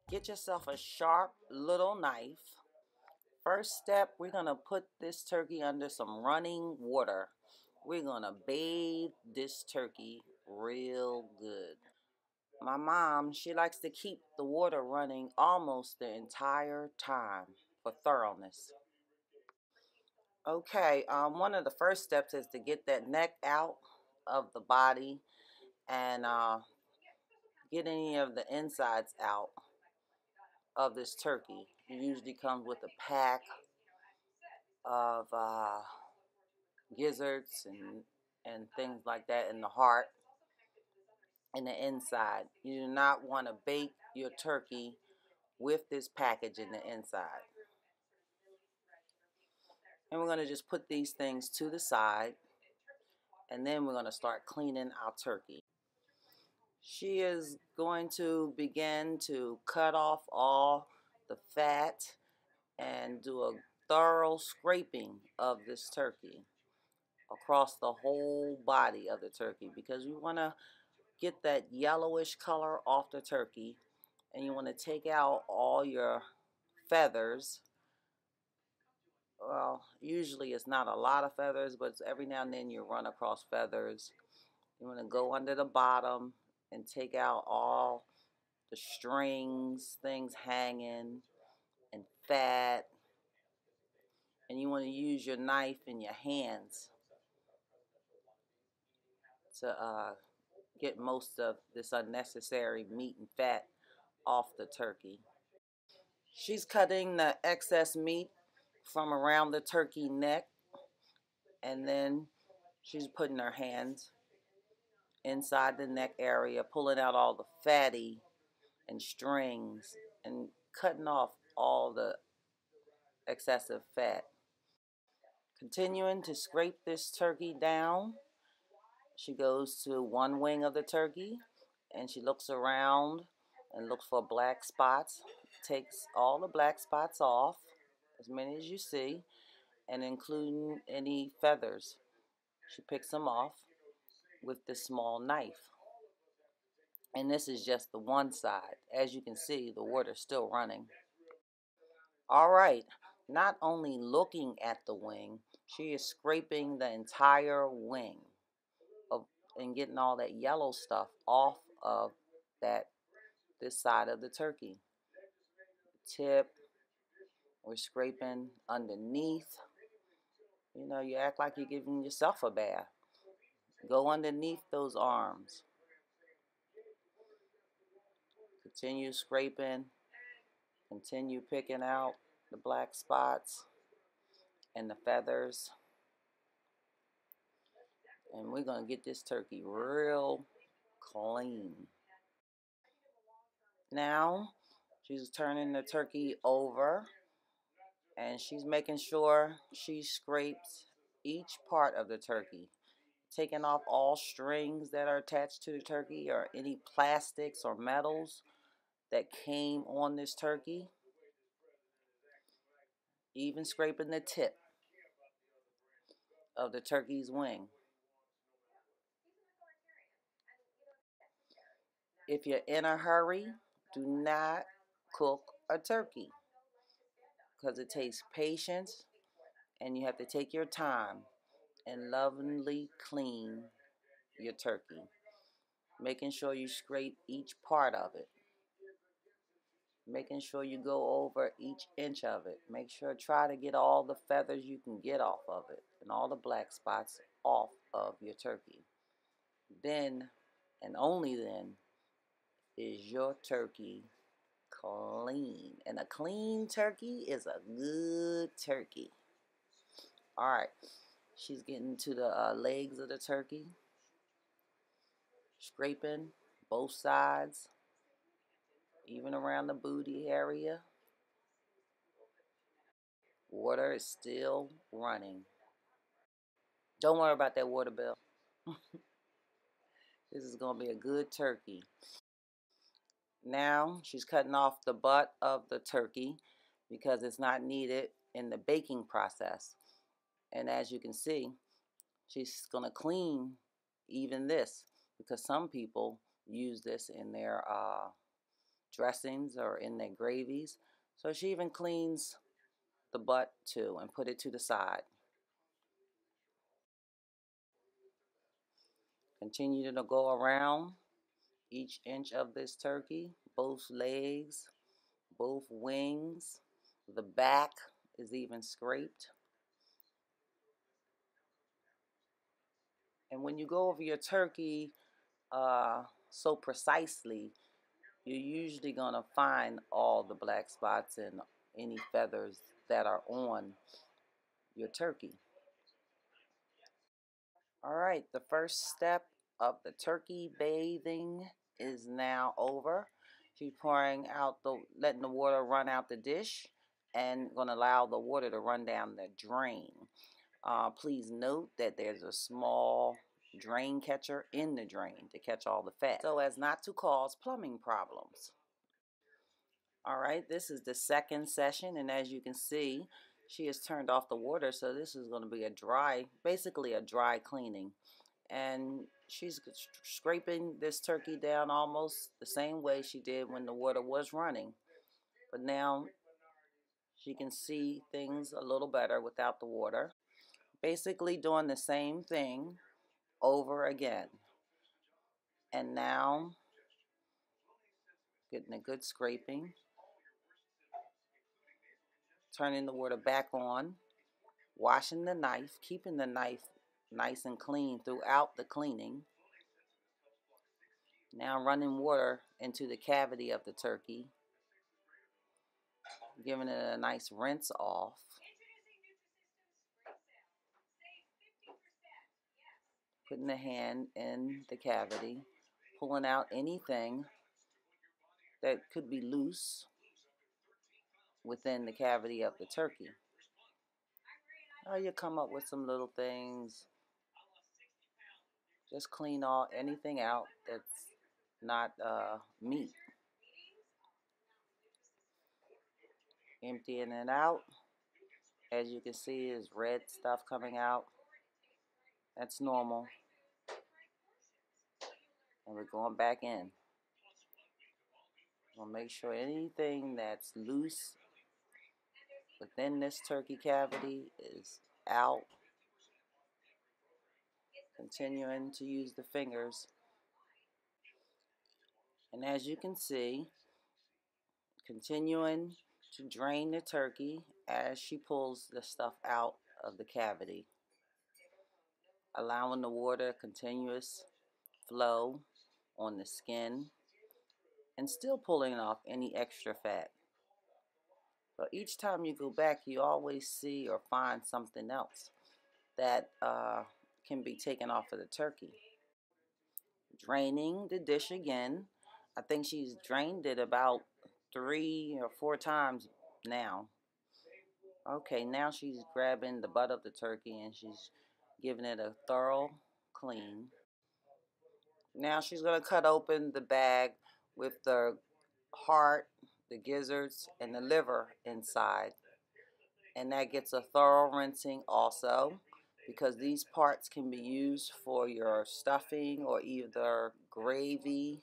Get yourself a sharp little knife. First step, we're going to put this turkey under some running water. We're going to bathe this turkey real good. My mom, she likes to keep the water running almost the entire time for thoroughness. Okay, one of the first steps is to get that neck out of the body and get any of the insides out of this turkey. It usually comes with a pack of gizzards and things like that in the heart and the inside. You do not want to bake your turkey with this package in the inside. And we're going to just put these things to the side, and then we're going to start cleaning our turkey. She is going to begin to cut off all the fat and do a thorough scraping of this turkey across the whole body of the turkey, because we want to get that yellowish color off the turkey, and you want to take out all your feathers. Well, usually it's not a lot of feathers, but every now and then you run across feathers. You want to go under the bottom and take out all the strings, things hanging, and fat. And you want to use your knife and your hands to get most of this unnecessary meat and fat off the turkey. She's cutting the excess meat from around the turkey neck, and then she's putting her hands inside the neck area, pulling out all the fatty and strings and cutting off all the excessive fat. Continuing to scrape this turkey down, she goes to one wing of the turkey and she looks around and looks for black spots, takes all the black spots off, as many as you see, and including any feathers. She picks them off with this small knife. And this is just the one side. As you can see, the water's still running. Alright, not only looking at the wing, she is scraping the entire wing and getting all that yellow stuff off of this side of the turkey. Tip, we're scraping underneath. You know, you act like you're giving yourself a bath. Go underneath those arms. Continue scraping. Continue picking out the black spots and the feathers. And we're going to get this turkey real clean. Now, she's turning the turkey over and she's making sure she scrapes each part of the turkey, taking off all strings that are attached to the turkey or any plastics or metals that came on this turkey, even scraping the tip of the turkey's wing. If you're in a hurry, do not cook a turkey, because it takes patience and you have to take your time and lovingly clean your turkey, making sure you scrape each part of it, making sure you go over each inch of it. Make sure, try to get all the feathers you can get off of it and all the black spots off of your turkey. Then, and only then, is your turkey clean. And a clean turkey is a good turkey. Alright, she's getting to the legs of the turkey, scraping both sides, even around the booty area. Water is still running. Don't worry about that water bill. This is going to be a good turkey. Now she's cutting off the butt of the turkey because it's not needed in the baking process. And as you can see, she's going to clean even this, because some people use this in their dressings or in their gravies. So she even cleans the butt too and put it to the side. Continue to go around each inch of this turkey, both legs, both wings. The back is even scraped. And when you go over your turkey so precisely, you're usually going to find all the black spots and any feathers that are on your turkey. All right, the first step of the turkey bathing is now over. She's pouring out letting the water run out the dish and going to allow the water to run down the drain. Please note that there's a small drain catcher in the drain to catch all the fat so as not to cause plumbing problems. All right, this is the second session, and as you can see, she has turned off the water, so this is going to be basically a dry cleaning. And she's scraping this turkey down almost the same way she did when the water was running. But now she can see things a little better without the water. Basically doing the same thing over again. And now getting a good scraping. Turning the water back on. Washing the knife, keeping the knife nice and clean throughout the cleaning. Now running water into the cavity of the turkey, giving it a nice rinse off. Putting the hand in the cavity, pulling out anything that could be loose within the cavity of the turkey. Or you come up with some little things. Just clean anything out that's not meat. Emptying it out. As you can see, is red stuff coming out. That's normal. And we're going back in. We'll make sure anything that's loose within this turkey cavity is out. Continuing to use the fingers. And as you can see, continuing to drain the turkey as she pulls the stuff out of the cavity. Allowing the water continuous flow on the skin and still pulling off any extra fat. So each time you go back, you always see or find something else that can be taken off of the turkey. Draining the dish again. I think she's drained it about 3 or 4 times now. Okay, now she's grabbing the butt of the turkey and she's giving it a thorough clean. Now she's going to cut open the bag with the heart, the gizzards, and the liver inside. And that gets a thorough rinsing also, because these parts can be used for your stuffing or either gravy.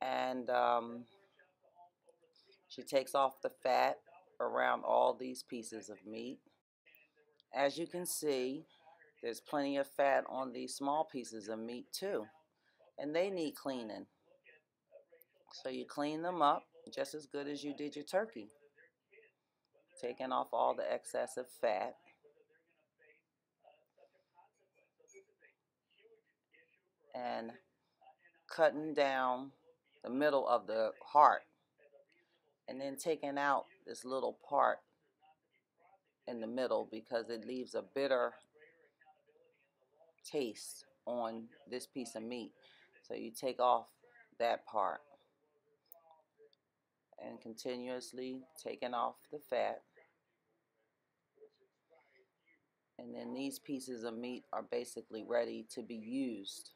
And she takes off the fat around all these pieces of meat. As you can see, there's plenty of fat on these small pieces of meat too, and they need cleaning. So you clean them up just as good as you did your turkey, taking off all the excessive fat. And cutting down the middle of the heart, and then taking out this little part in the middle because it leaves a bitter taste on this piece of meat. So you take off that part and continuously taking off the fat. And then these pieces of meat are basically ready to be used.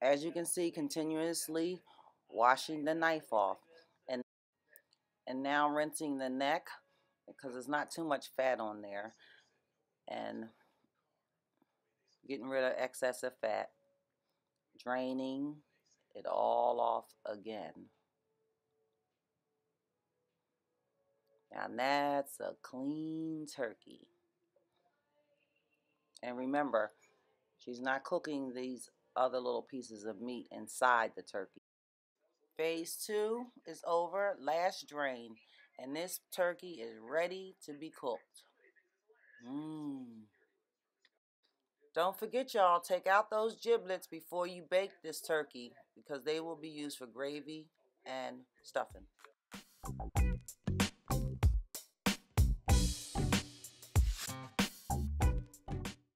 As you can see, continuously washing the knife off. And now rinsing the neck because there's not too much fat on there. And getting rid of excessive fat, draining it all off again. Now that's a clean turkey. And remember, she's not cooking these other little pieces of meat inside the turkey. Phase 2 is over, last drain, and this turkey is ready to be cooked. Don't forget, y'all, take out those giblets before you bake this turkey because they will be used for gravy and stuffing.